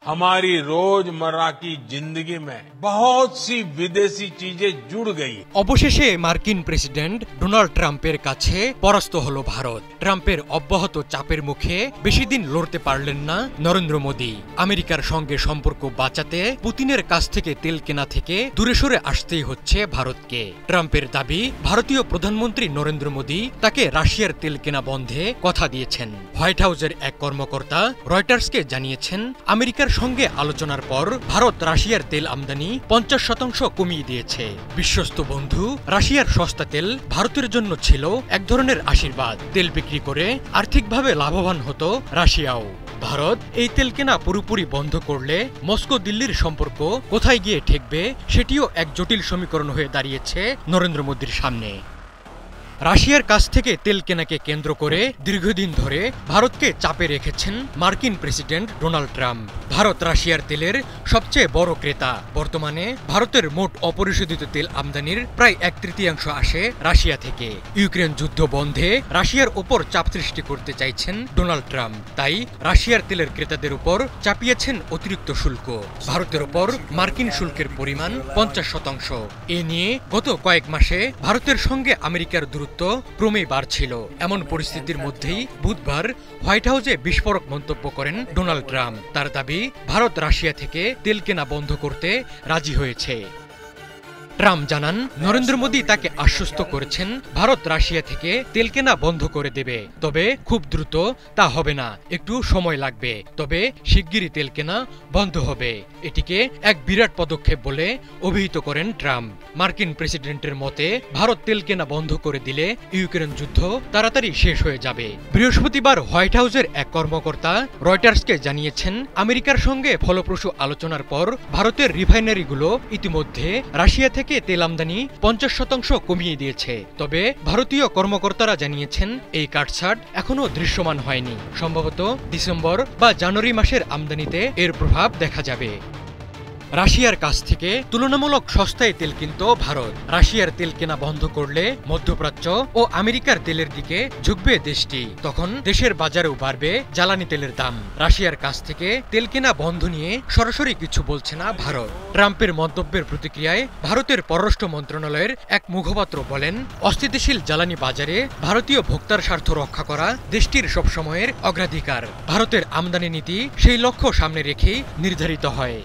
हमारी रोजमर्रा की जिंदगी में बहुत सी विदेशी चीजें जुड़ गई। অবশেষে মার্কিন প্রেসিডেন্ট ডোনাল্ড ট্রাম্পের কাছে পরাস্ত হলো ভারত। ট্রাম্পের অব্যাহত চাপের মুখে বেশি দিন লড়তে পারলেন না নরেন্দ্র মোদী। আমেরিকার সঙ্গে সম্পর্ক বাঁচাতে পুতিনের কাছ থেকে তেল কেনা থেকে দূরে সরে আসতেই হচ্ছে ভারতকে। ট্রাম্পের দাবি, ভারতীয় প্রধানমন্ত্রী নরেন্দ্র মোদী তাকে রাশিয়ার তেল কেনা বন্ধে কথা দিয়েছেন। হোয়াইট হাউসের এক কর্মকর্তা রয়টার্সকে জানিয়েছেন, আমেরিকার সঙ্গে আলোচনার পর ভারত রাশিয়ার তেল আমদানি 50% কমিয়ে দিয়েছে। বিশ্বস্ত বন্ধু রাশিয়ার সস্তা তেল ভারতের জন্য ছিল এক ধরনের আশীর্বাদ। তেল বিক্রি করে আর্থিকভাবে লাভবান হতো রাশিয়াও। ভারত এই তেল কেনা পুরোপুরি বন্ধ করলে মস্কো দিল্লির সম্পর্ক কোথায় গিয়ে ঠেকবে সেটিও এক জটিল সমীকরণ হয়ে দাঁড়িয়েছে নরেন্দ্র মোদীর সামনে। রাশিয়ার কাছ থেকে তেল কেনাকে কেন্দ্র করে দীর্ঘদিন ধরে ভারতকে চাপে রেখেছেন মার্কিন প্রেসিডেন্ট ডোনাল্ড ট্রাম্প। ভারত রাশিয়ার তেলের সবচেয়ে বড় ক্রেতা। বর্তমানে ভারতের মোট অপরিশোধিত তেল আমদানির প্রায় 1/3 আসে রাশিয়া থেকে। ইউক্রেন যুদ্ধ বন্ধে রাশিয়ার ওপর চাপ সৃষ্টি করতে চাইছেন ডোনাল্ড ট্রাম্প। তাই রাশিয়ার তেলের ক্রেতাদের উপর চাপিয়েছেন অতিরিক্ত শুল্ক। ভারতের ওপর মার্কিন শুল্কের পরিমাণ 50%। এ নিয়ে গত কয়েক মাসে ভারতের সঙ্গে আমেরিকার দূরত্ব ক্রমেই বাড়ছিল। এমন পরিস্থিতির মধ্যেই বুধবার হোয়াইট হাউসে বিস্ফোরক মন্তব্য করেন ডোনাল্ড ট্রাম্প। তার দাবি, ভারত রাশিয়া থেকে তেল কেনা বন্ধ করতে রাজি হয়েছে। ট্রাম্প জানান, নরেন্দ্র মোদী তাকে আশ্বস্ত করেছেন ভারত রাশিয়া থেকে তেল কেনা বন্ধ করে দেবে, তবে খুব দ্রুত তা হবে না, একটু সময় লাগবে, তবে শিগগিরই তেল কেনা বন্ধ হবে। এটিকে এক বিরাট পদক্ষেপ বলে অভিহিত করেন ট্রাম্প। মার্কিন প্রেসিডেন্টের মতে ভারত তেল কেনা বন্ধ করে দিলে ইউক্রেন যুদ্ধ তাড়াতাড়ি শেষ হয়ে যাবে। বৃহস্পতিবার হোয়াইট হাউসের এক কর্মকর্তা রয়টার্সকে জানিয়েছেন, আমেরিকার সঙ্গে ফলপ্রসূ আলোচনার পর ভারতের রিফাইনারিগুলো ইতিমধ্যে রাশিয়া থেকে তেল আমদানি 50% কমিয়ে দিয়েছে। তবে ভারতীয় কর্মকর্তারা জানিয়েছেন, এই কাটছাঁট এখনো দৃশ্যমান হয়নি। সম্ভবত ডিসেম্বর বা জানুয়ারি মাসের আমদানিতে এর প্রভাব দেখা যাবে। রাশিয়ার কাছ থেকে তুলনামূলক সস্তায় তেল কিনত ভারত। রাশিয়ার তেল কেনা বন্ধ করলে মধ্যপ্রাচ্য ও আমেরিকার তেলের দিকে ঝুঁকবে দেশটি। তখন দেশের বাজারেও বাড়বে জ্বালানি তেলের দাম। রাশিয়ার কাছ থেকে তেল কেনা বন্ধ নিয়ে সরাসরি কিছু বলছে না ভারত। ট্রাম্পের মন্তব্যের প্রতিক্রিয়ায় ভারতের পররাষ্ট্র মন্ত্রণালয়ের এক মুখপাত্র বলেন, অস্থিতিশীল জ্বালানি বাজারে ভারতীয় ভোক্তার স্বার্থ রক্ষা করা দেশটির সবসময়ের অগ্রাধিকার। ভারতের আমদানি নীতি সেই লক্ষ্য সামনে রেখেই নির্ধারিত হয়।